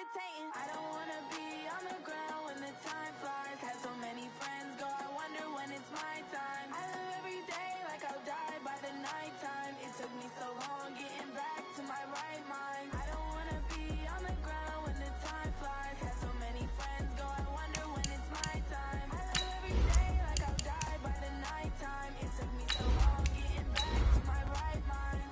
levitating. I don't wanna be on the ground when the time flies. Had so many friends go, I wonder when it's my time. I live every day like I'll die by the nighttime. It took me so long getting back to my right mind. I don't wanna be on the ground when the time flies. Had so many friends go, I wonder when it's my time. I live every day like I'll die by the nighttime. It took me so long getting back to my right mind.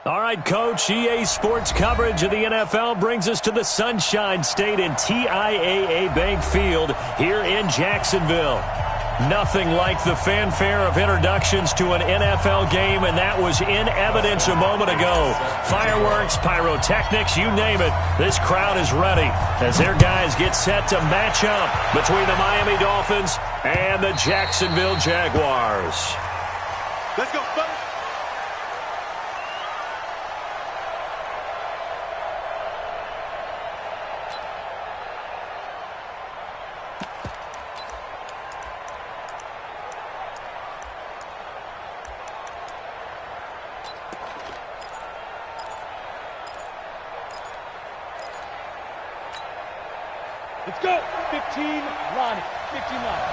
All right, Coach, EA Sports coverage of the NFL brings us to the Sunshine State in TIAA Bank Field here in Jacksonville. Nothing like the fanfare of introductions to an NFL game, and that was in evidence a moment ago. Fireworks, pyrotechnics, you name it. This crowd is ready as their guys get set to match up between the Miami Dolphins and the Jacksonville Jaguars. Let's go, folks. Let's go. 15, Lonnie. 15, Lonnie.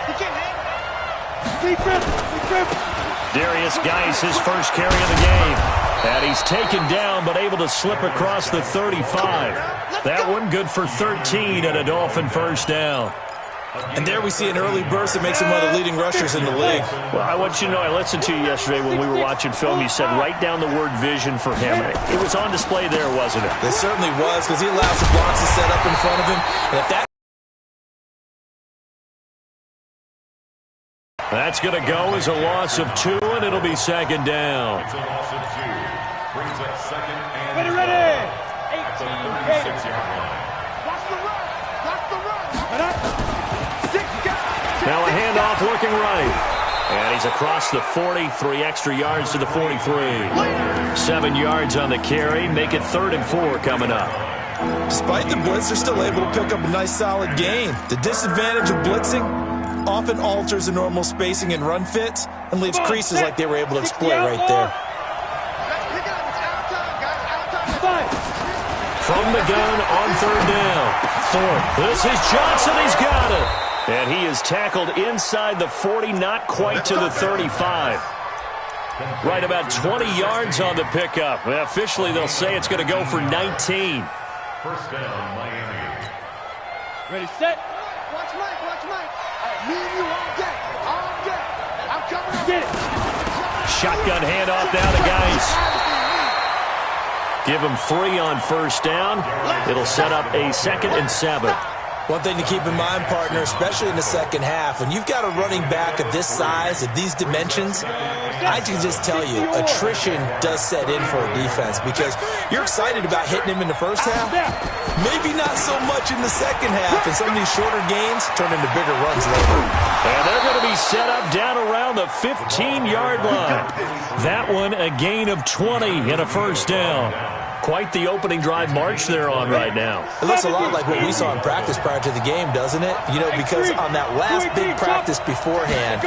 You can't hang. Defense. Darius Geis, his first carry of the game. And he's taken down, but able to slip across the 35. That one good for 13 and a Dolphin first down. And there we see an early burst that makes him one of the leading rushers in the league. Well, I want you to know, I listened to you yesterday when we were watching film. You said write down the word vision for him. It was on display there, wasn't it? It certainly was, because he allows the blocks to set up in front of him. And if that's going to go as a loss of 2, and it'll be second down. It's a loss of 2. Brings up second and Ready. 18. 36-yard line. Watch the run. Watch the run. Now a handoff looking right. And he's across the 40, 3 extra yards to the 43. 7 yards on the carry, make it 3rd and 4 coming up. despite the blitz, they're still able to pick up a nice solid gain. The disadvantage of blitzing often alters the normal spacing and run fits and leaves creases like they were able to exploit right there. From the gun on 3rd down. Thorpe. This is Johnson. He's got it. And he is tackled inside the 40, not quite to the 35. Right about 20 yards on the pickup. Well, officially, they'll say it's going to go for 19. First down, Miami. Ready, set. Watch Mike, watch Mike. Me and you all day. All day. I'm coming up. Get it. Shotgun handoff now to Geis. Give him 3 on 1st down. It'll set up a 2nd and 7. One thing to keep in mind, partner, especially in the second half, when you've got a running back of this size, of these dimensions, I can just tell you, attrition does set in for a defense because you're excited about hitting him in the first half. Maybe not so much in the second half, and some of these shorter gains turn into bigger runs later. And they're going to be set up down around the 15-yard line. That one a gain of 20 and a first down. Quite the opening drive march they're on right now. It looks a lot like what we saw in practice prior to the game, doesn't it? You know, because on that last big practice beforehand,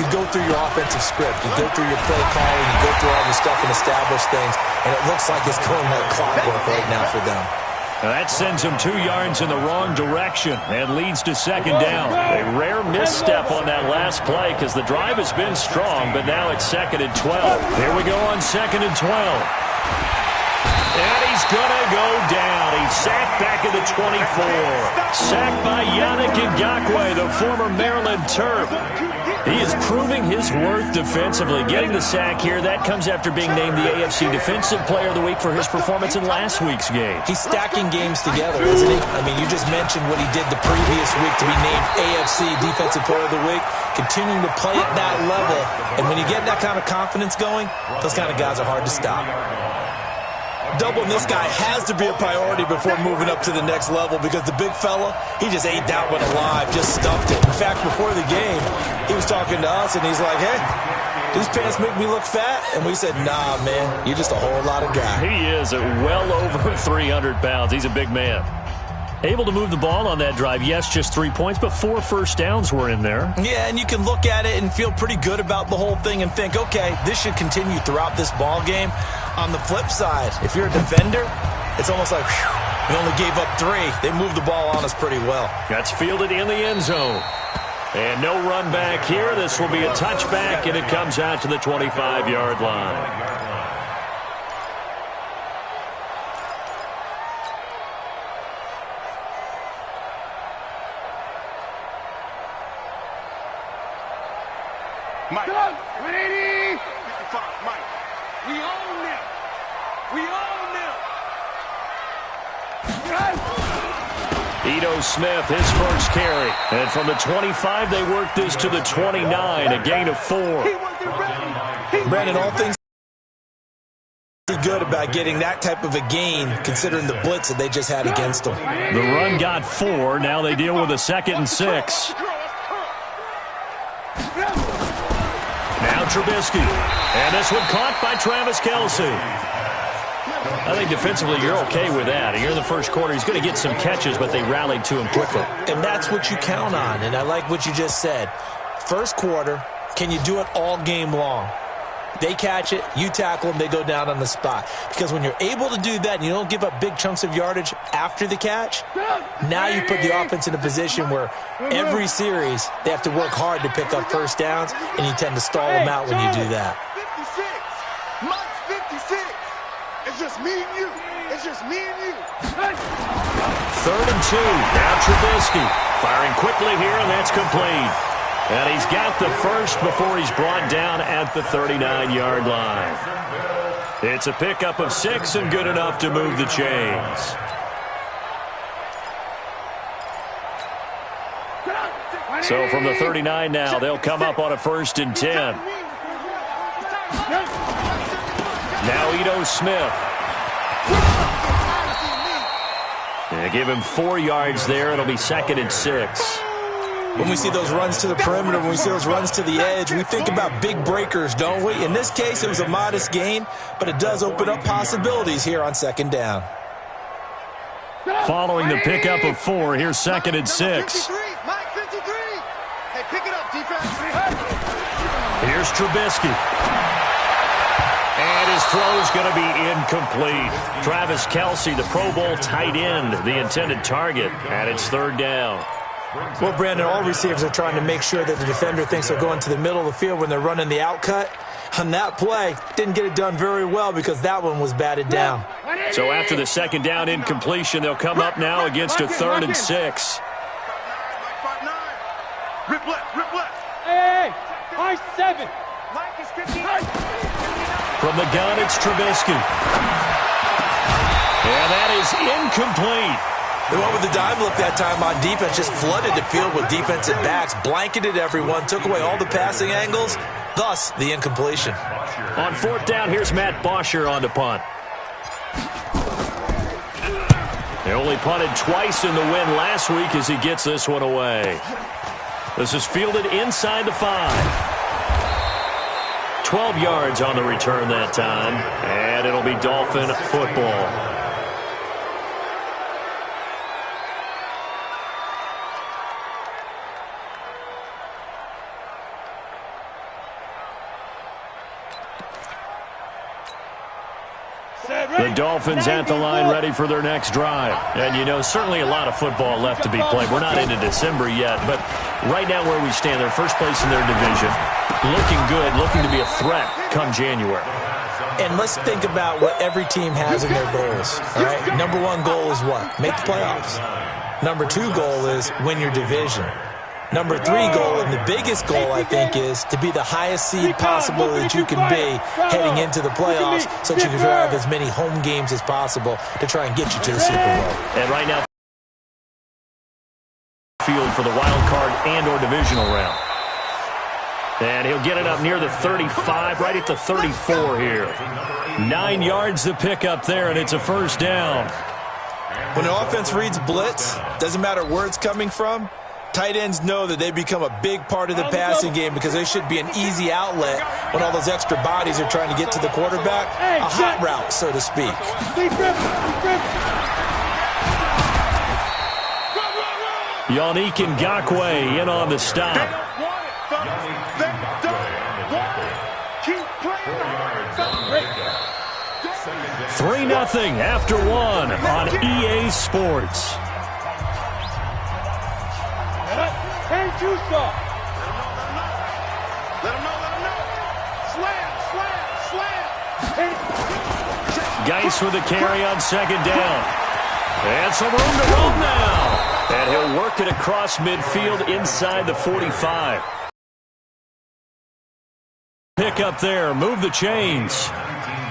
you go through your offensive script, you go through your play calling, you go through all your stuff and establish things, and it looks like it's going like clockwork right now for them. That sends him 2 yards in the wrong direction and leads to 2nd down. A rare misstep on that last play because the drive has been strong, but now it's 2nd and 12. Here we go on 2nd and 12. And he's going to go down. He's sacked back at the 24. Sacked by Yannick Ngakoue, the former Maryland Terp. He is proving his worth defensively. Getting the sack here, that comes after being named the AFC Defensive Player of the Week for his performance in last week's game. He's stacking games together, isn't he? I mean, you just mentioned what he did the previous week to be named AFC Defensive Player of the Week, continuing to play at that level. And when you get that kind of confidence going, those kind of guys are hard to stop. Doubling this guy has to be a priority before moving up to the next level because the big fella, he just ate that one alive, just stuffed it. In fact, before the game, he was talking to us, and he's like, hey, these pants make me look fat? And we said, nah, man, you're just a whole lot of guy. He is at well over 300 pounds. He's a big man. Able to move the ball on that drive. Yes, just 3 points, but 4 first downs were in there. Yeah, and you can look at it and feel pretty good about the whole thing and think, okay, this should continue throughout this ball game. On the flip side, if you're a defender, it's almost like, whew, we only gave up 3. They moved the ball on us pretty well. That's fielded in the end zone. And no run back here. This will be a touchback, and it comes out to the 25-yard line. Mike. 180. 55, Mike. We own them. We own them. Ito Smith, his first carry. And from the 25, they work this to the 29, a gain of 4. He wasn't ready. Brandon, all things good about getting that type of a gain considering the blitz that they just had against them. The run got 4. Now they deal with a 2nd and 6. Now Trubisky. And this one caught by Travis Kelce. I think defensively you're okay with that. Here in the first quarter, he's going to get some catches, but they rallied to him quickly. And that's what you count on, and I like what you just said. First quarter, can you do it all game long? They catch it, you tackle them, they go down on the spot. Because when you're able to do that and you don't give up big chunks of yardage after the catch, now you put the offense in a position where every series they have to work hard to pick up first downs, and you tend to stall them out when you do that. 56. Mike's 56. It's just me and you. It's just me and you. 3rd and 2. Now Trubisky firing quickly here, and that's complete. And he's got the first before he's brought down at the 39-yard line. It's a pickup of 6 and good enough to move the chains. So from the 39 now, they'll come up on a 1st and 10. Now Ito Smith. They give him 4 yards there. It'll be 2nd and 6. When we see those runs to the perimeter, when we see those runs to the edge, we think about big breakers, don't we? In this case, it was a modest gain, but it does open up possibilities here on 2nd down. Following the pickup of 4, here's 2nd and 6. Mike 53. Hey, pick it up, defense. Here's Trubisky. And his throw's going to be incomplete. Travis Kelce, the Pro Bowl tight end, the intended target, and it's 3rd down. Well, Brandon, all receivers are trying to make sure that the defender thinks they're going to the middle of the field when they're running the out cut. On that play, didn't get it done very well because that one was batted down. So after the 2nd down incompletion, they'll come up now against a 3rd and 6. Rip left. Hey, high 7. Mike is 50. From the gun, it's Trubisky. And that is incomplete. They went with the dime look that time on defense, just flooded the field with defensive backs, blanketed everyone, took away all the passing angles, thus the incompletion. On 4th down, here's Matt Bosher on the punt. They only punted twice in the win last week as he gets this one away. This is fielded inside the 5. 12 yards on the return that time, and it'll be Dolphin football. The Dolphins at the line ready for their next drive. And, you know, certainly a lot of football left to be played. We're not into December yet, but right now where we stand, they're first place in their division. Looking good, looking to be a threat come January. And let's think about what every team has in their goals. All right? #1 goal is what? Make the playoffs. #2 goal is win your division. Number 3 goal, and the biggest goal, I think, is to be the highest seed possible that you can be heading into the playoffs so that you can have as many home games as possible to try and get you to the Super Bowl. And right now, field for the wild card and or divisional round. And he'll get it up near the 35, right at the 34 here. 9 yards to pick up there, and it's a first down. When an offense reads blitz, doesn't matter where it's coming from, tight ends know that they become a big part of the passing game because they should be an easy outlet when all those extra bodies are trying to get to the quarterback. A hot route, so to speak. Yannick Ngakoue in on the stop. 3-0 after 1 on EA Sports. Hey, Juice. Let him know. Slam. Geis with a carry on second down. And some room to roam now. And he'll work it across midfield inside the 45. Pick up there, move the chains.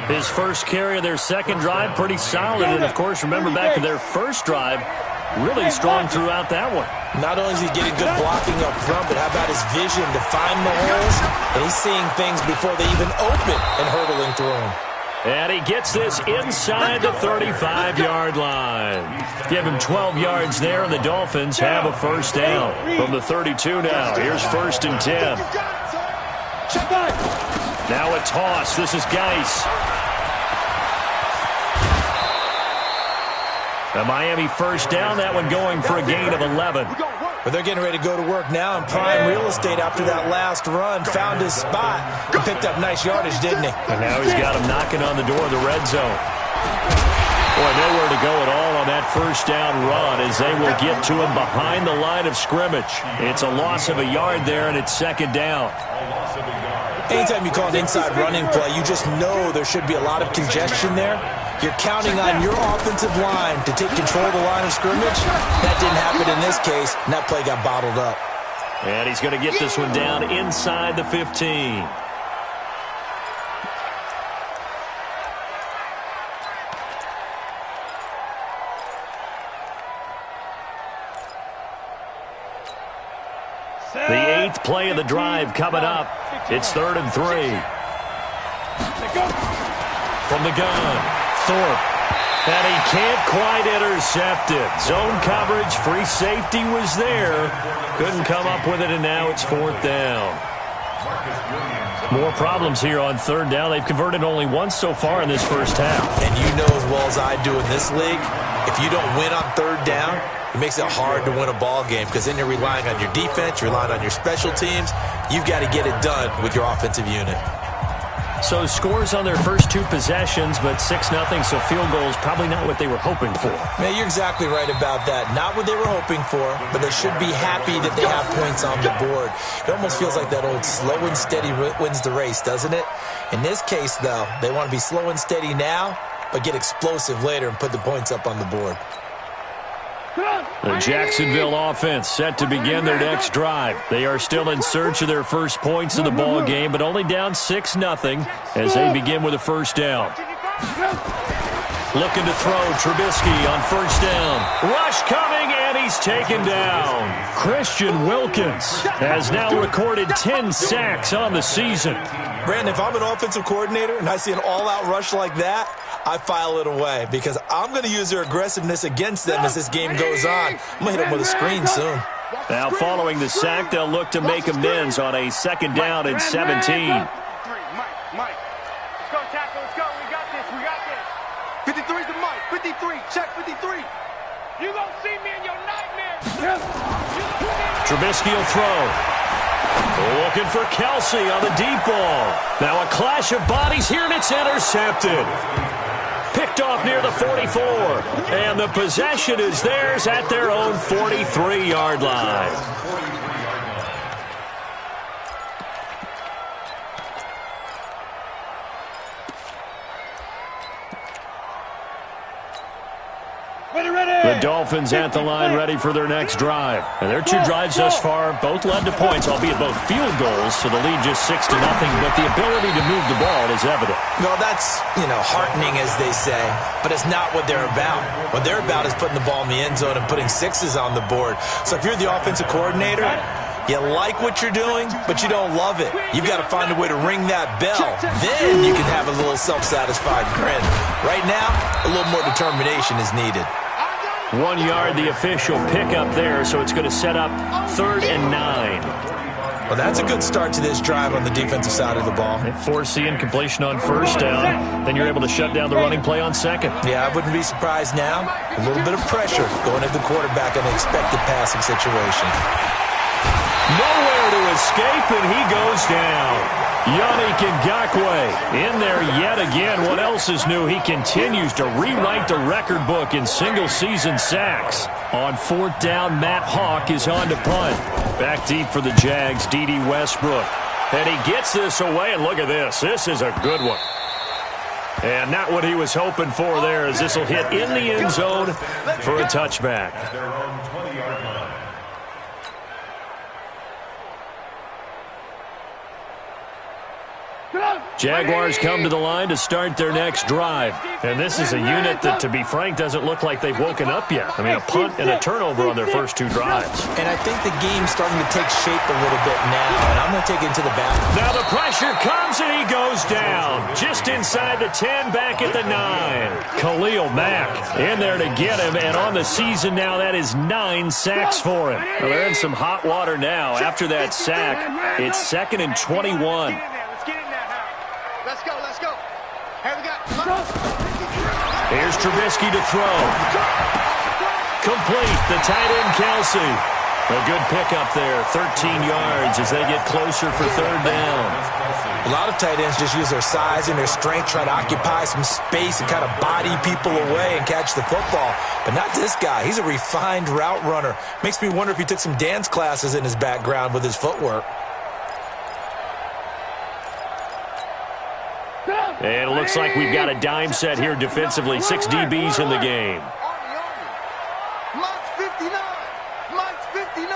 His first carry of their second drive, pretty solid. And, of course, remember back to their first drive, really strong throughout that one. Not only is he getting good blocking up front, but how about his vision to find the holes? And he's seeing things before they even open and hurdling through them. And he gets this inside the 35-yard line. Give him 12 yards there, and the Dolphins have a first down. From the 32 now, here's 1st and 10. Now a toss. This is Geis. A Miami first down, that one going for a gain of 11. But they're getting ready to go to work now in prime real estate after that last run. Found his spot and picked up nice yardage, didn't he? And now he's got him knocking on the door of the red zone. Boy, nowhere to go at all on that first down run as they will get to him behind the line of scrimmage. It's a loss of a yard there, and it's second down. Anytime you call an inside running play, you just know there should be a lot of congestion there. You're counting on your offensive line to take control of the line of scrimmage. That didn't happen in this case, and that play got bottled up. And he's going to get this one down inside the 15. The 8th play of the drive coming up. It's 3rd and 3. From the gun, Thorpe. And he can't quite intercept it. Zone coverage, free safety was there. Couldn't come up with it, and now it's 4th down. More problems here on 3rd down. They've converted only once so far in this first half. And you know as well as I do in this league, if you don't win on 3rd down, it makes it hard to win a ball game because then you're relying on your defense, you're relying on your special teams. You've got to get it done with your offensive unit. So scores on their first 2 possessions, but 6-0, so field goals probably not what they were hoping for. Man, you're exactly right about that. Not what they were hoping for, but they should be happy that they have points on the board. It almost feels like that old slow and steady wins the race, doesn't it? In this case, though, they want to be slow and steady now, but get explosive later and put the points up on the board. The Jacksonville offense set to begin their next drive. They are still in search of their first points of the ball game, but only down 6-0 as they begin with a first down. Looking to throw, Trubisky on first down. Rush coming, and he's taken down. Christian Wilkins has now recorded 10 sacks on the season. Brandon, if I'm an offensive coordinator and I see an all-out rush like that, I file it away because I'm going to use their aggressiveness against them as this game goes on. I'm going to hit them with a screen soon. Now, following the sack, they'll look to make amends on a 2nd down and 17. Mike. Let's go, tackle. Let's go. We got this. 53's the Mike. 53. Check 53. You gonna see me in your nightmares. Trubisky will throw. Looking for Kelsey on the deep ball. Now a clash of bodies here, and it's intercepted. Picked off near the 44. And the possession is theirs at their own 43-yard line. The Dolphins at the line ready for their next drive. And their two drives thus far both led to points, albeit both field goals, so the lead just 6-0, but the ability to move the ball is evident. Well, that's, heartening, as they say, but it's not what they're about. What they're about is putting the ball in the end zone and putting sixes on the board. So if you're the offensive coordinator, you like what you're doing, but you don't love it. You've got to find a way to ring that bell. Then you can have a little self-satisfied grin. Right now, a little more determination is needed. 1 yard, the official pickup there, so it's going to set up 3rd and 9. Well, that's a good start to this drive on the defensive side of the ball. They force the incompletion on 1st down. Then you're able to shut down the running play on 2nd. Yeah, I wouldn't be surprised now. A little bit of pressure going at the quarterback in an expected passing situation. Nowhere to escape, and he goes down. Yannick Ngakoue in there yet again. What else is new? He continues to rewrite the record book in single-season sacks. On 4th down, Matt Hawk is on to punt. Back deep for the Jags, D.D. Westbrook. And he gets this away, and look at this. This is a good one. And not what he was hoping for there, as this will hit in the end zone for a touchback. At their own 20-yard line. Jaguars come to the line to start their next drive. And this is a unit that, to be frank, doesn't look like they've woken up yet. I mean, a punt and a turnover on their first 2 drives. And I think the game's starting to take shape a little bit now, and I'm going to take it into the back. Now the pressure comes, and he goes down. Just inside the 10, back at the 9. Khalil Mack in there to get him, and on the season now, that is 9 sacks for him. Well, they're in some hot water now. After that sack, it's 2nd and 21. Let's go. Hey, we got. Here's Trubisky to throw. Complete, the tight end Kelsey. A good pickup there, 13 yards as they get closer for 3rd down. A lot of tight ends just use their size and their strength, try to occupy some space and kind of body people away and catch the football. But not this guy. He's a refined route runner. Makes me wonder if he took some dance classes in his background with his footwork. And it looks like we've got a dime set here defensively. 6 DBs in the game. Mike's 59. Mike's 59.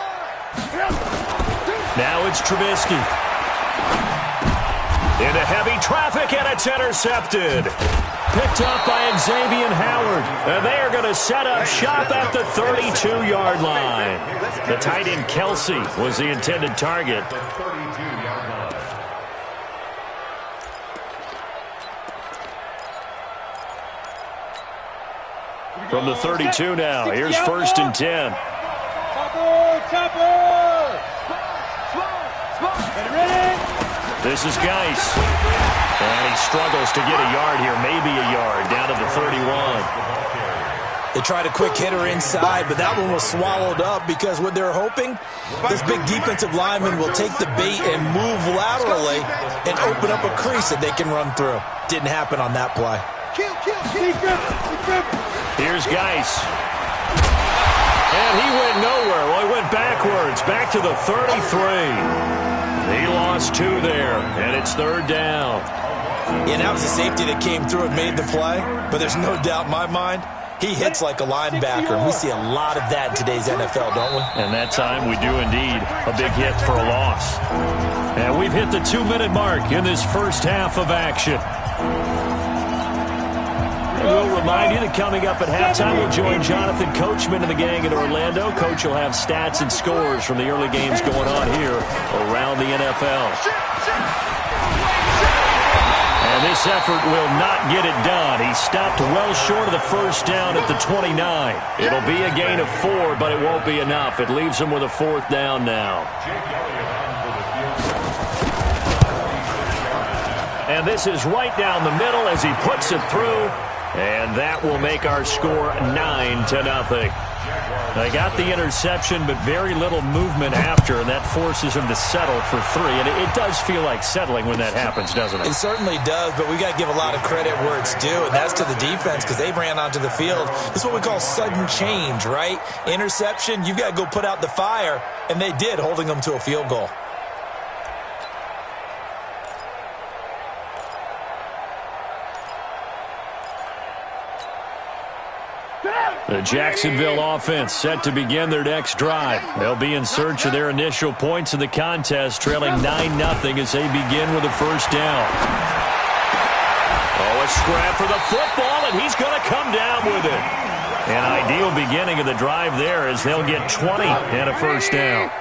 Now it's Trubisky. Into heavy traffic, and it's intercepted. Picked up by Xavier Howard. And they are going to set up shop at the 32-yard line. The tight end Kelsey was the intended target. From the 32 now, here's 1st and 10. This is Geis. And he struggles to get a yard here, maybe a yard, down to the 31. They tried a quick hitter inside, but that one was swallowed up because what they're hoping, this big defensive lineman will take the bait and move laterally and open up a crease that they can run through. Didn't happen on that play. Here's Geis. And he went nowhere. Well, he went backwards, back to the 33. He lost 2 there, and it's 3rd down. Yeah, that was a safety that came through and made the play, but there's no doubt in my mind, he hits like a linebacker, and we see a lot of that in today's NFL, don't we? And that time we do indeed. A big hit for a loss. And we've hit the 2-minute mark in this first half of action. We'll remind you that coming up at halftime, we'll join Jonathan Coachman and the gang in Orlando. Coach will have stats and scores from the early games going on here around the NFL. And this effort will not get it done. He stopped well short of the 1st down at the 29. It'll be a gain of 4, but it won't be enough. It leaves him with a 4th down now. And this is right down the middle as he puts it through. And that will make our score 9-0. They got the interception, but very little movement after, and that forces him to settle for 3. And it does feel like settling when that happens, doesn't it? It certainly does, but we got to give a lot of credit where it's due, and that's to the defense because they ran onto the field. This is what we call sudden change, right? Interception, you've got to go put out the fire, and they did, holding them to a field goal. The Jacksonville offense set to begin their next drive. They'll be in search of their initial points in the contest, trailing 9-0 as they begin with a first down. Oh, a scrap for the football, and he's going to come down with it. An ideal beginning of the drive there as they'll get 20 and a first down.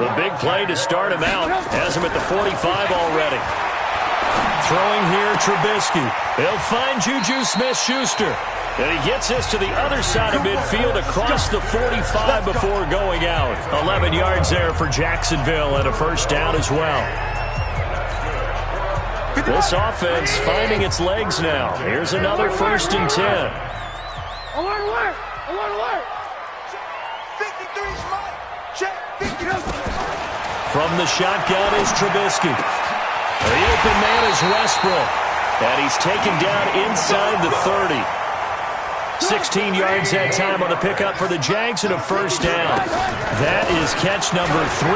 The big play to start him out has him at the 45 already. Throwing here, Trubisky. He'll find Juju Smith-Schuster. And he gets this to the other side of midfield across the 45 before going out. 11 yards there for Jacksonville and a first down as well. This offense finding its legs now. Here's another 1st and 10. Alert, alert! Alert, alert! 53's right. Check 53. From the shotgun is Trubisky. The open man is Westbrook. And he's taken down inside the 30. 16 yards that time on the pickup for the Jags and a first down. That is catch number 300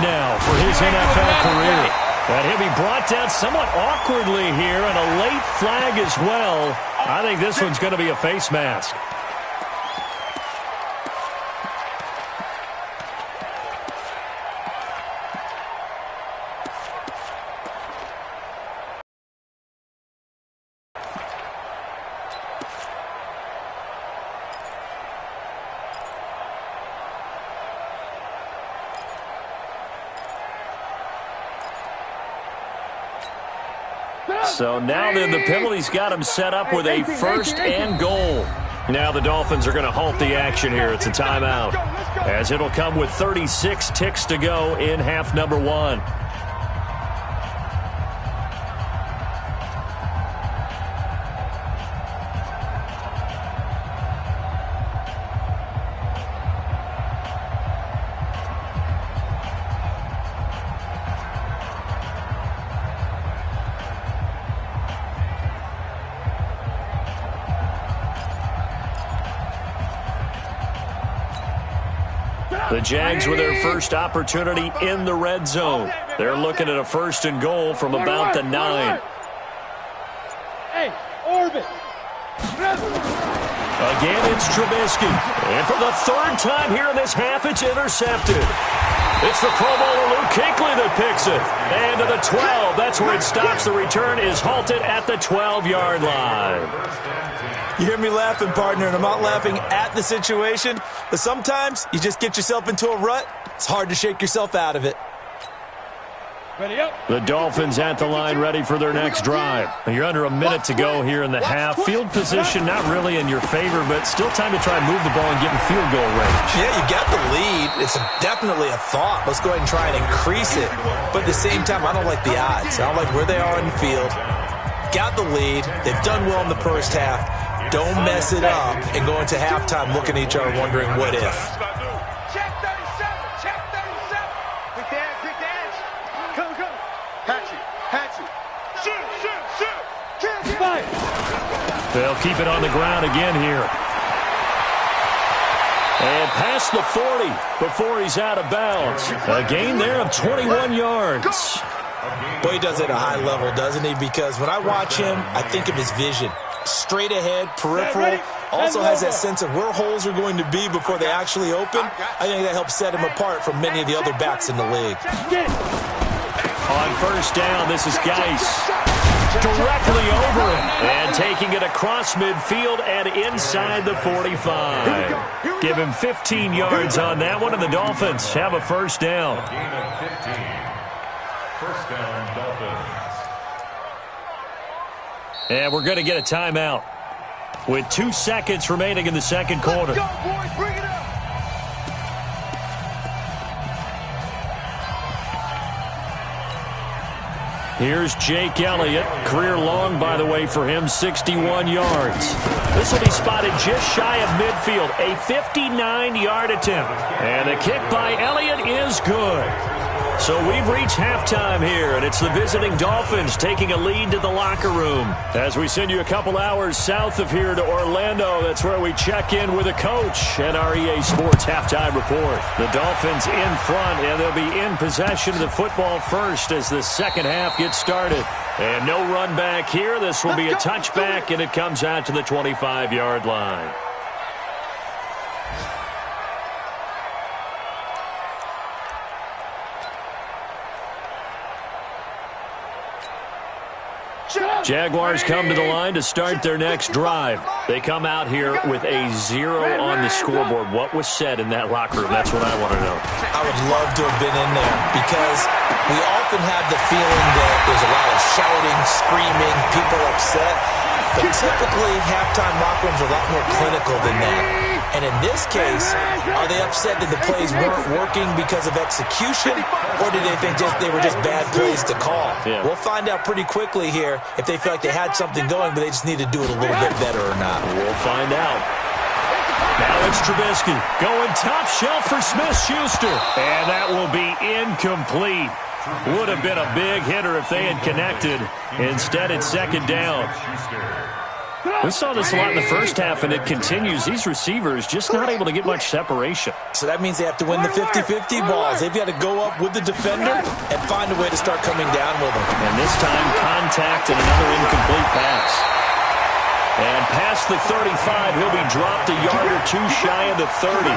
now for his NFL career. And he'll be brought down somewhat awkwardly here, and a late flag as well. I think this one's going to be a face mask. So now then the penalty's got him set up with a 1st and goal. Now the Dolphins are going to halt the action here. It's a timeout, as it'll come with 36 ticks to go in half number 1. The Jags with their first opportunity in the red zone. They're looking at a 1st and goal from about the 9. Hey, orbit. Again, it's Trubisky. And for the 3rd time here in this half, it's intercepted. It's the Pro Bowler Luke Kuechly that picks it. And to the 12. That's where it stops. The return is halted at the 12-yard line. You hear me laughing, partner, and I'm not laughing at the situation, but sometimes you just get yourself into a rut. It's hard to shake yourself out of it. Ready up. The Dolphins at the line ready for their next drive. You're under a minute to go here in the half. Field position not really in your favor, but still time to try and move the ball and get in field goal range. Yeah, you got the lead. It's definitely a thought. Let's go ahead and try and increase it. But at the same time, I don't like the odds. I don't like where they are in the field. Got the lead. They've done well in the first half. Don't mess it up and go into halftime looking at each other wondering what if. Check 37. Check 37. Quick dance. Quick dance. Come, come. Hatchet. Hatchet. Shoot. Fight. They'll keep it on the ground again here. And past the 40 before he's out of bounds. A gain there of 21 yards. Boy, he does it at a high level, doesn't he? Because when I watch him, I think of his vision. Straight ahead, peripheral, also has that sense of where holes are going to be before they actually open. I think that helps set him apart from many of the other backs in the league. On first down, this is Geis. Directly over him. And taking it across midfield and inside the 45. Give him 15 yards on that one, and the Dolphins have a first down. Gain of 15. First down, Dolphins. And we're going to get a timeout with 2 seconds remaining in the second quarter. Let's go, boys. Bring it up. Here's Jake Elliott. Career long, by the way, for him, 61 yards. This will be spotted just shy of midfield. A 59-yard attempt. And the kick by Elliott is good. So we've reached halftime here, and it's the visiting Dolphins taking a lead to the locker room. As we send you a couple hours south of here to Orlando, that's where we check in with a coach and our EA Sports halftime report. The Dolphins in front, and they'll be in possession of the football first as the second half gets started. And no run back here. This will be a touchback, and it comes out to the 25-yard line. Jaguars come to the line to start their next drive. They come out here with a 0 on the scoreboard. What was said in that locker room? That's what I want to know. I would love to have been in there because we often have the feeling that there's a lot of shouting, screaming, people upset. But typically, halftime locker rooms are a lot more clinical than that. And in this case, are they upset that the plays weren't working because of execution, or did they think they were just bad plays to call? Yeah. We'll find out pretty quickly here if they feel like they had something going, but they just need to do it a little bit better or not. We'll find out. Now it's Trubisky going top shelf for Smith-Schuster. And that will be incomplete. Would have been a big hitter if they had connected. Instead, it's second down. We saw this a lot in the first half, and it continues. These receivers just not able to get much separation. So that means they have to win the 50-50 balls. They've got to go up with the defender and find a way to start coming down with them. And this time, contact and another incomplete pass. And past the 35, he'll be dropped a yard or two shy of the 30.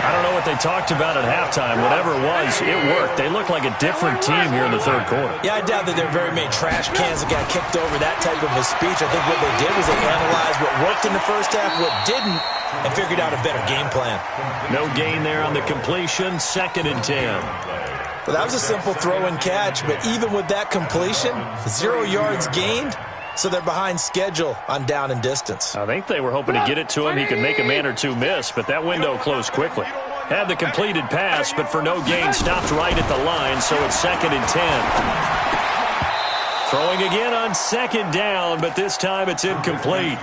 I don't know what they talked about at halftime. Whatever it was, it worked. They look like a different team here in the third quarter. Yeah, I doubt that there are very many trash cans that got kicked over, that type of a speech. I think what they did was they analyzed what worked in the first half, what didn't, and figured out a better game plan. No gain there on the completion. 2nd and 10. Well, that was a simple throw and catch, but even with that completion, 0 yards gained. So they're behind schedule on down and distance. I think they were hoping to get it to him. He could make a man or two miss, but that window closed quickly. Had the completed pass, but for no gain, stopped right at the line, so it's 2nd and 10. Throwing again on 2nd down, but this time it's incomplete.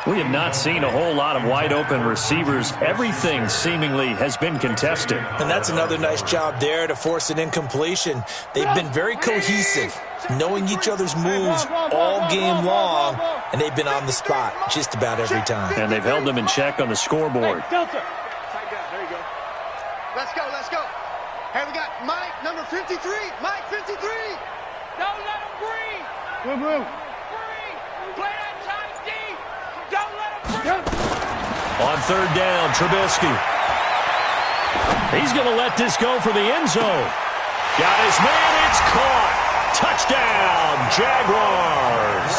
We have not seen a whole lot of wide-open receivers. Everything seemingly has been contested. And that's another nice job there to force an incompletion. They've been very cohesive, knowing each other's moves all game long, and they've been on the spot just about every time. And they've held them in check on the scoreboard. There you go. Let's go, let's go. Hey, we got Mike, number 53. Mike, 53. Don't let him breathe. Breathe. Play that tight D. Don't let him breathe. On 3rd down, Trubisky. He's going to let this go for the end zone. Got his man, it's caught. Touchdown, Jaguars.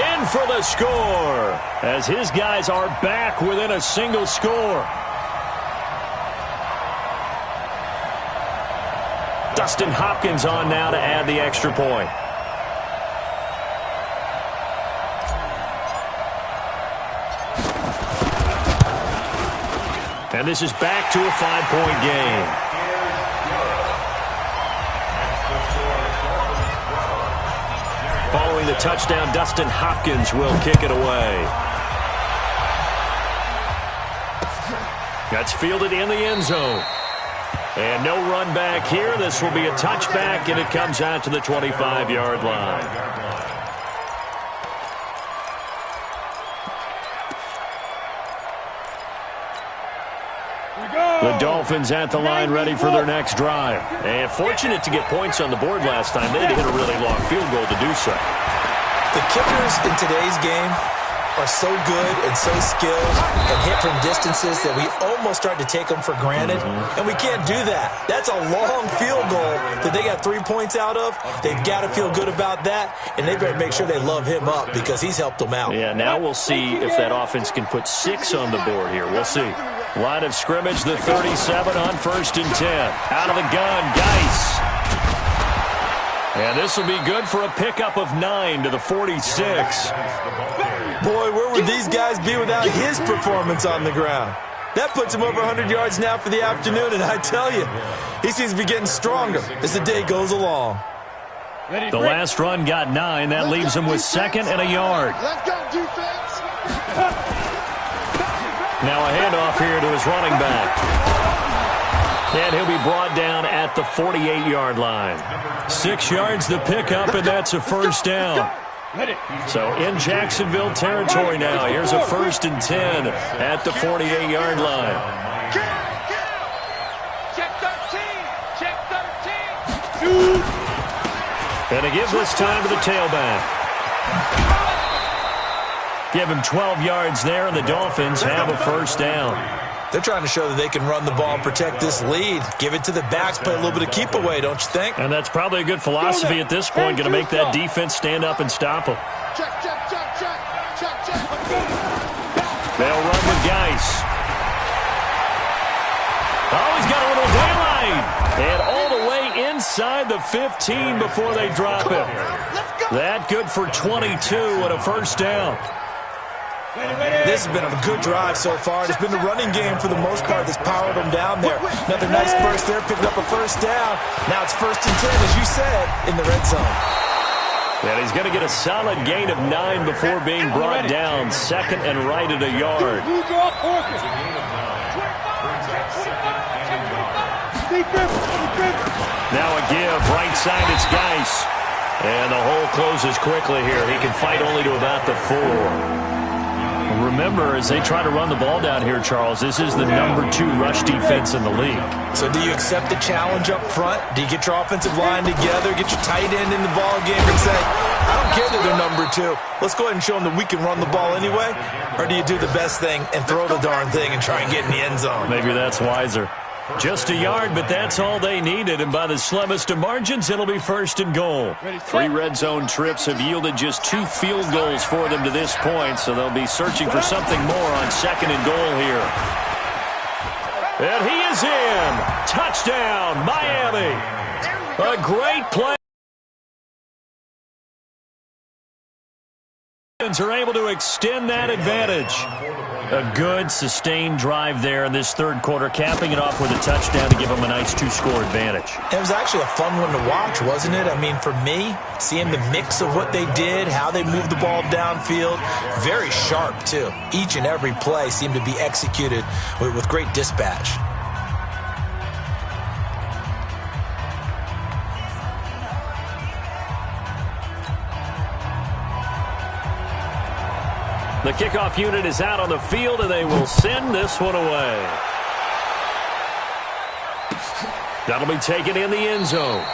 In for the score as his guys are back within a single score. Dustin Hopkins on now to add the extra point. And this is back to a 5-point game. Following the touchdown, Dustin Hopkins will kick it away. That's fielded in the end zone. And no run back here. This will be a touchback, and it comes out to the 25-yard line. The Dolphins at the line ready for their next drive. And fortunate to get points on the board last time. They had to hit a really long field goal to do so. The kickers in today's game are so good and so skilled and hit from distances that we almost start to take them for granted. And we can't do that. That's a long field goal that they got 3 points out of. They've got to feel good about that, and they better make sure they love him up because he's helped them out. Yeah, now we'll see if that offense can put 6 on the board here. We'll see. Line of scrimmage, the 37 on 1st and 10. Out of the gun, Geis. And this will be good for a pickup of 9 to the 46. Boy, where would these guys be without his performance on the ground? That puts him over 100 yards now for the afternoon, and I tell you, he seems to be getting stronger as the day goes along. The last run got 9. That leaves him with 2nd and a yard. Let's go, defense. Now a handoff here to his running back. And he'll be brought down at the 48-yard line. 6 yards the pickup, and that's a 1st down. So in Jacksonville territory now. Here's a 1st and 10 at the 48-yard line. Check 13. Check 13. And to give this time to the tailback. Give him 12 yards there, and the Dolphins have a 1st down. They're trying to show that they can run the ball and protect this lead. Give it to the backs, play a little bit of keep away, don't you think? And that's probably a good philosophy at this point, going to make that defense stand up and stop them. Check. They'll run with Geis. Oh, he's got a little daylight. And all the way inside the 15 before they drop him. That good for 22 and a first down. This has been a good drive so far. It's been the running game for the most part that's powered them down there. Another nice burst there, picking up a first down. Now it's 1st and 10, as you said, in the red zone. And he's going to get a solid gain of 9 before being brought down. 2nd and right at a yard. Now a give, right side, it's Geis. And the hole closes quickly here. He can fight only to about the 4. Remember, as they try to run the ball down here, Charles, this is the number 2 rush defense in the league. So do you accept the challenge up front? Do you get your offensive line together, get your tight end in the ball game and say, I don't care that they're number 2. Let's go ahead and show them that we can run the ball anyway? Or do you do the best thing and throw the darn thing and try and get in the end zone? Maybe that's wiser. Just a yard, but that's all they needed. And by the slimmest of margins, it'll be 1st and goal. 3 red zone trips have yielded just 2 field goals for them to this point, so they'll be searching for something more on 2nd and goal here. And he is in. Touchdown, Miami. A great play. Are able to extend that advantage. A good, sustained drive there in this 3rd quarter, capping it off with a touchdown to give them a nice 2-score advantage. It was actually a fun one to watch, wasn't it? I mean, for me, seeing the mix of what they did, how they moved the ball downfield, very sharp, too. Each and every play seemed to be executed with great dispatch. The kickoff unit is out on the field, and they will send this one away. That'll be taken in the end zone.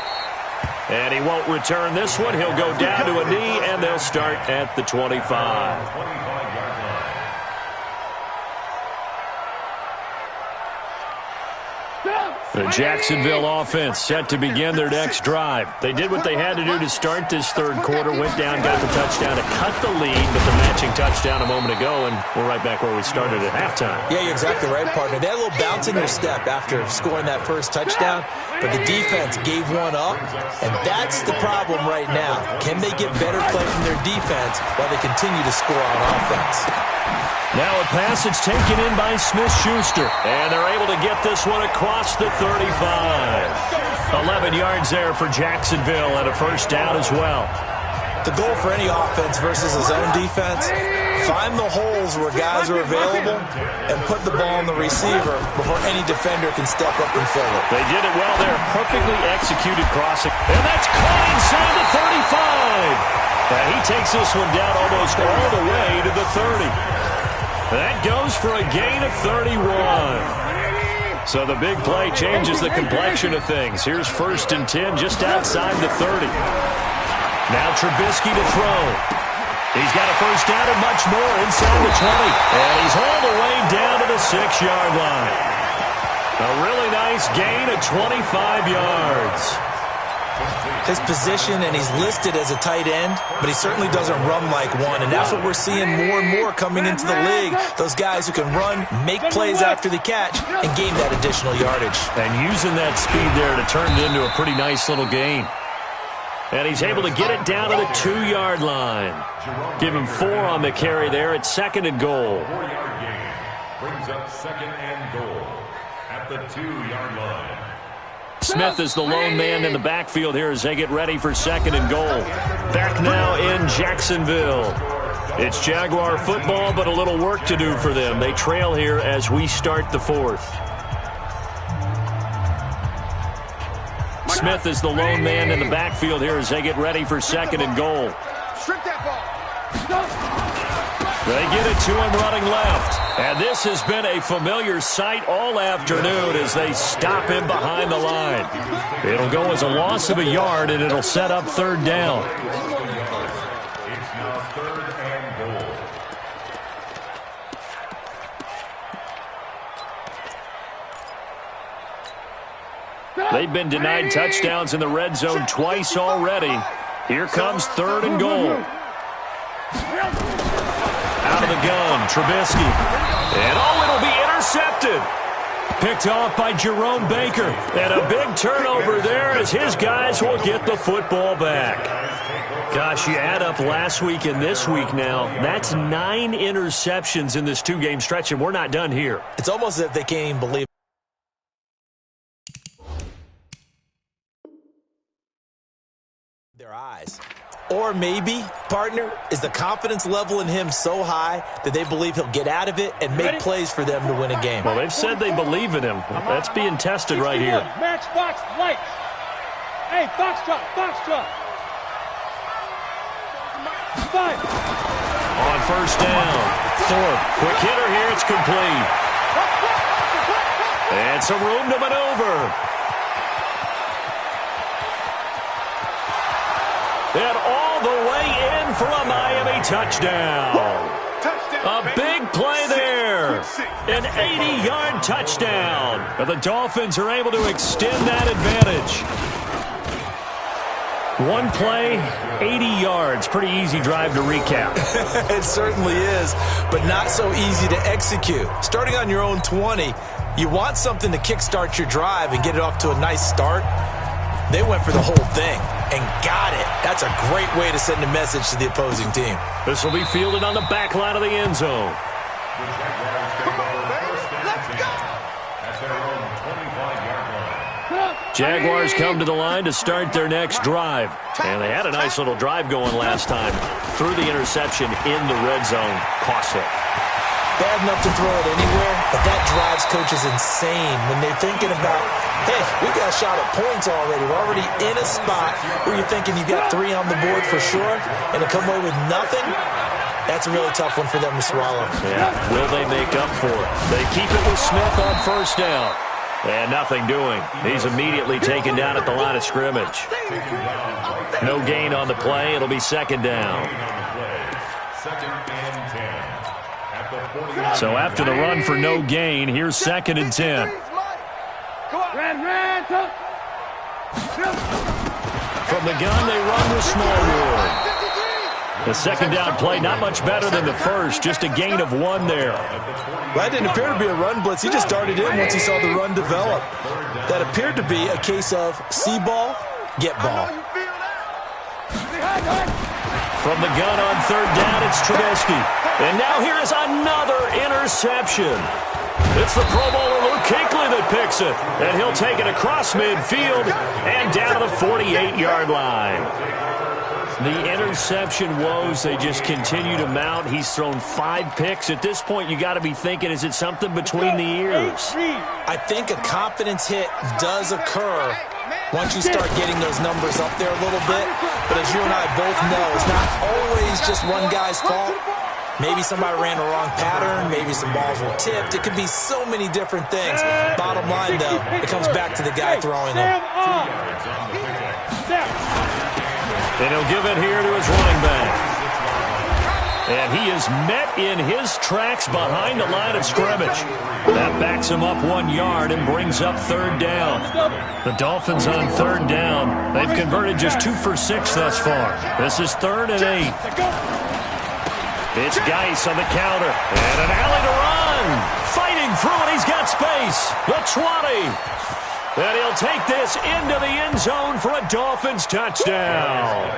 And he won't return this one. He'll go down to a knee, and they'll start at the 25. The Jacksonville offense set to begin their next drive. They did what they had to do to start this 3rd quarter, went down, got the touchdown to cut the lead, but the matching touchdown a moment ago, and we're right back where we started at halftime. Yeah, you're exactly right, partner. They had a little bounce in their step after scoring that first touchdown, but the defense gave one up, and that's the problem right now. Can they get better play from their defense while they continue to score on offense? Now a pass that's taken in by Smith-Schuster. And they're able to get this one across the 35. 11 yards there for Jacksonville and a first down as well. The goal for any offense versus a zone defense, find the holes where guys are available and put the ball on the receiver before any defender can step up and fill it. They did it well there. Perfectly executed crossing. And that's caught inside the 35. And he takes this one down almost all the way to the 30. That goes for a gain of 31. So the big play changes the complexion of things. Here's 1st and 10 just outside the 30. Now Trubisky to throw. He's got a first down and much more inside the 20. And he's hauled away down to the 6-yard line. A really nice gain of 25 yards. His position, and he's listed as a tight end, but he certainly doesn't run like one, and that's what we're seeing more and more coming into the league. Those guys who can run, make plays after the catch, and gain that additional yardage. And using that speed there to turn it into a pretty nice little gain. And he's able to get it down to the 2-yard line. Give him 4 on the carry there at 2nd and goal. 4-yard gain brings up 2nd and goal at the 2-yard line. Smith is the lone man in the backfield here as they get ready for 2nd and goal. Back now in Jacksonville. It's Jaguar football, but a little work to do for them. They trail here as we start the 4th. Smith is the lone man in the backfield here as they get ready for 2nd and goal. Strip that ball. They get it to him running left. And this has been a familiar sight all afternoon as they stop him behind the line. It'll go as a loss of a yard, and it'll set up 3rd down. It's now 3rd and goal. They've been denied touchdowns in the red zone twice already. Here comes 3rd and goal. Out of the gun, Trubisky. And it'll be intercepted. Picked off by Jerome Baker. And a big turnover there as his guys will get the football back. Gosh, you add up last week and this week now. That's 9 interceptions in this 2-game stretch, and we're not done here. It's almost as if they can't even believe their eyes. Or maybe, partner, is the confidence level in him so high that they believe he'll get out of it and make plays for them to win a game. Well, they've said they believe in him. That's being tested right here. Matchbox lights. Hey, box drop, box drop. 5. On 1st down, Thorpe, quick hitter here, it's complete. And some room to maneuver. And all the way in for a Miami touchdown. A big play there. An 80-yard touchdown. And the Dolphins are able to extend that advantage. One play, 80 yards. Pretty easy drive to recap. It certainly is, but not so easy to execute. Starting on your own 20, you want something to kickstart your drive and get it off to a nice start. They went for the whole thing and got it. That's a great way to send a message to the opposing team. This will be fielded on the back line of the end zone. Jaguars come to the line to start their next drive. And they had a nice little drive going last time. Threw the interception in the red zone. Costly. Bad enough to throw it anywhere, but that drives coaches insane when they're thinking about, hey, we got a shot at points already. We're already in a spot where you're thinking you got 3 on the board for sure, and to come away with nothing, that's a really tough one for them to swallow. Yeah, will they make up for it? They keep it with Smith on 1st down. And nothing doing. He's immediately taken down at the line of scrimmage. No gain on the play. It'll be 2nd down. So after the run for no gain, here's 2nd and 10. From the gun, they run with Smallwood. The 2nd down play, not much better than the first, just a gain of 1 there. Well, that didn't appear to be a run blitz. He just darted in once he saw the run develop. That appeared to be a case of see ball, get ball. From the gun on 3rd down, it's Trubisky. And now here is another interception. It's the Pro Bowler Luke Kuechly that picks it. And he'll take it across midfield and down to the 48-yard line. The interception woes, they just continue to mount. He's thrown 5 picks. At this point, you got to be thinking, is it something between the ears? I think a confidence hit does occur once you start getting those numbers up there a little bit. But as you and I both know, it's not always just one guy's fault. Maybe somebody ran a wrong pattern. Maybe some balls were tipped. It could be so many different things. Bottom line, though, it comes back to the guy throwing them. And he'll give it here to his running back. And he is met in his tracks behind the line of scrimmage. That backs him up 1 yard and brings up 3rd down. The Dolphins on 3rd down. They've converted just 2 for 6 thus far. This is 3rd and 8. It's Geis on the counter. And an alley to run. Fighting through it. He's got space. The 20. And he'll take this into the end zone for a Dolphins touchdown.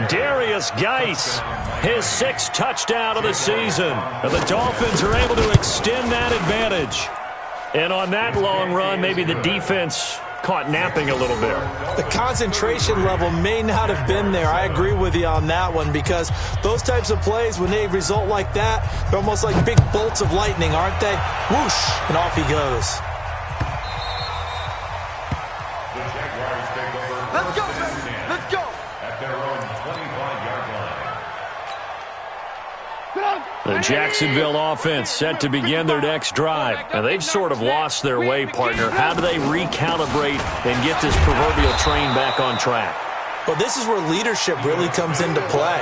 Darius Geis, his 6th touchdown of the season. And the Dolphins are able to extend that advantage. And on that long run, maybe the defense caught napping a little bit. The concentration level may not have been there. I agree with you on that one, because those types of plays, when they result like that, they're almost like big bolts of lightning, aren't they? Whoosh, and off he goes. Let's go, let's go. At their own 25-yard line. The Jacksonville offense set to begin their next drive. And they've sort of lost their way, partner. How do they recalibrate and get this proverbial train back on track? Well, this is where leadership really comes into play.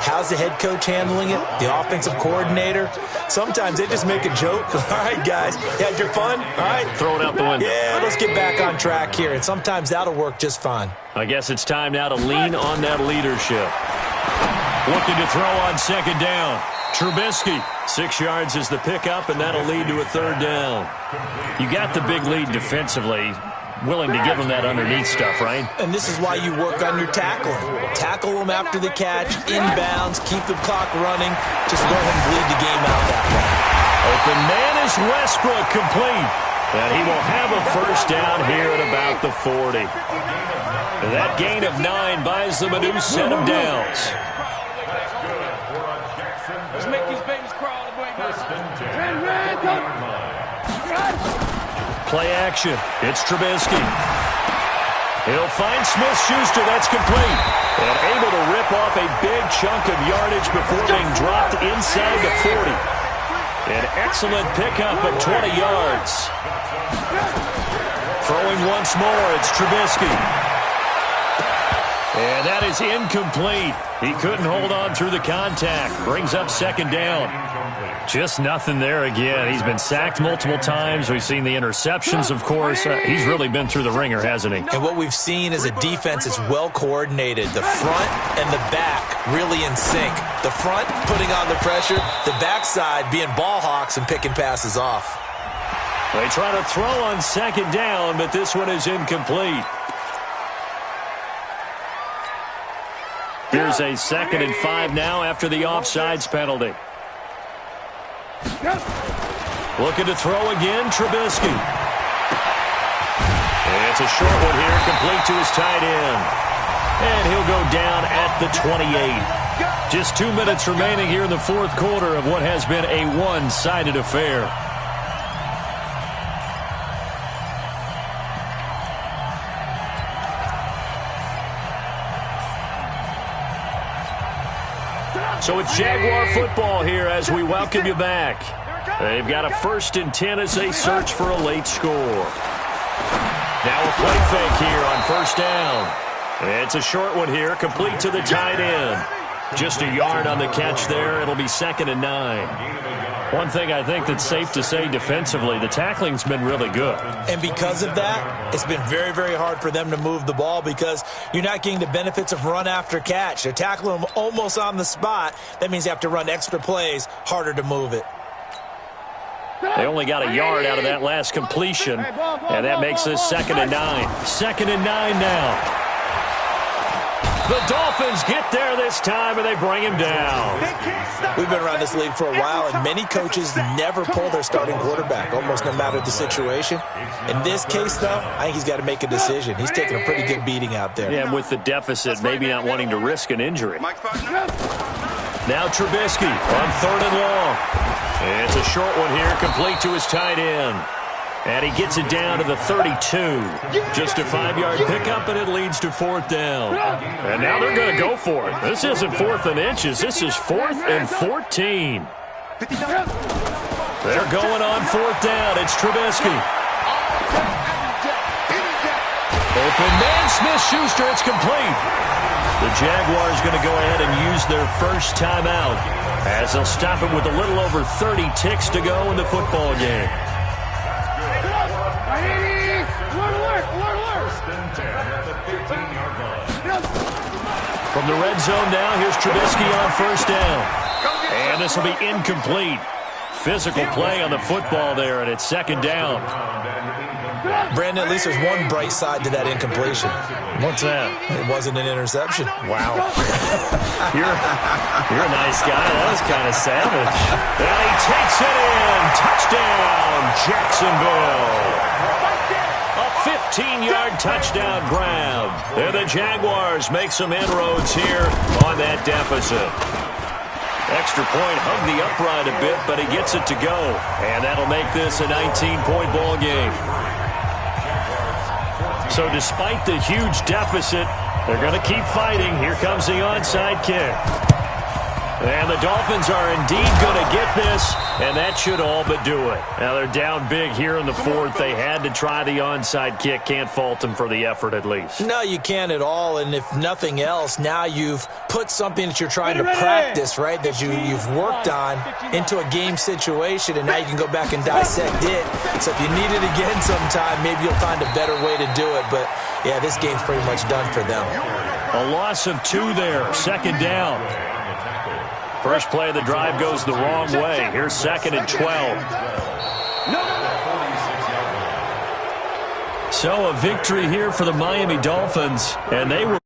How's the head coach handling it? The offensive coordinator? Sometimes they just make a joke. All right, guys, you had your fun? All right. Throw it out the window. Yeah, let's get back on track here, and sometimes that'll work just fine. I guess it's time now to lean on that leadership. Looking to throw on second down. Trubisky, 6 yards is the pickup, and that'll lead to a third down. You got the big lead defensively. Willing to give them that underneath stuff, right? And this is why you work on your tackling. Tackle them after the catch, inbounds, keep the clock running. Just let him bleed the game out that way. Open man is Westbrook, complete. And he will have a first down here at about the 40. That gain of 9 buys them a new set of downs. Let's make these babies crawl and bring us. Play action. It's Trubisky. He'll find Smith-Schuster. That's complete. And able to rip off a big chunk of yardage before being dropped inside the 40. An excellent pickup of 20 yards. Throwing once more, it's Trubisky. And that is incomplete. He couldn't hold on through the contact. Brings up second down. Just nothing there again. He's been sacked multiple times. We've seen the interceptions, of course. He's really been through the ringer, hasn't he? And what we've seen is a defense that's well coordinated. The front and the back really in sync. The front putting on the pressure. The backside being ball hawks and picking passes off. They try to throw on second down, but this one is incomplete. Here's a 2nd and 5 now after the offsides penalty. Looking to throw again, Trubisky. It's a short one here, complete to his tight end. And he'll go down at the 28. Just 2 minutes remaining here in the fourth quarter of what has been a one-sided affair. So it's Jaguar football here as we welcome you back. They've got a 1st and 10 as they search for a late score. Now a play fake here on first down. It's a short one here, complete to the tight end. Just a yard on the catch there. It'll be 2nd and 9. One thing I think that's safe to say defensively, the tackling's been really good. And because of that, it's been very, very hard for them to move the ball because you're not getting the benefits of run after catch. They're tackling them almost on the spot. That means you have to run extra plays, harder to move it. They only got a yard out of that last completion, and that makes this 2nd and 9. 2nd and 9 now. The Dolphins get there this time, and they bring him down. We've been around this league for a while, and many coaches never pull their starting quarterback, almost no matter the situation. In this case, though, I think he's got to make a decision. He's taking a pretty good beating out there. Yeah, and with the deficit, maybe not wanting to risk an injury. Now Trubisky on 3rd and long. It's a short one here, complete to his tight end. And he gets it down to the 32. Just a 5-yard pickup, and it leads to 4th down. And now they're going to go for it. This isn't 4th and inches. This is 4th and 14. They're going on 4th down. It's Trubisky. Open man, Smith-Schuster. It's complete. The Jaguars going to go ahead and use their first timeout as they'll stop it with a little over 30 ticks to go in the football game. From the red zone now, here's Trubisky on first down. And this will be incomplete. Physical play on the football there, and it's 2nd down. Brandon, at least there's one bright side to that incompletion. What's that? It wasn't an interception. Wow. You're a nice guy. That was kind of savage. And he takes it in. Touchdown, Jacksonville. A 15-yard touchdown grab. And the Jaguars make some inroads here on that deficit. Extra point hugged the upright a bit, but he gets it to go. And that'll make this a 19-point ball game. So despite the huge deficit, they're going to keep fighting. Here comes the onside kick. And the Dolphins are indeed going to get this, and that should all but do it. Now they're down big here in the fourth. They had to try the onside kick. Can't fault them for the effort at least. No, you can't at all. And if nothing else, now you've put something that you're trying to practice, right, that you've worked on into a game situation, and now you can go back and dissect it. So if you need it again sometime, maybe you'll find a better way to do it. But, yeah, this game's pretty much done for them. A loss of 2 there, second down. First play of the drive goes the wrong way. Here's 2nd and 12. So a victory here for the Miami Dolphins, and they were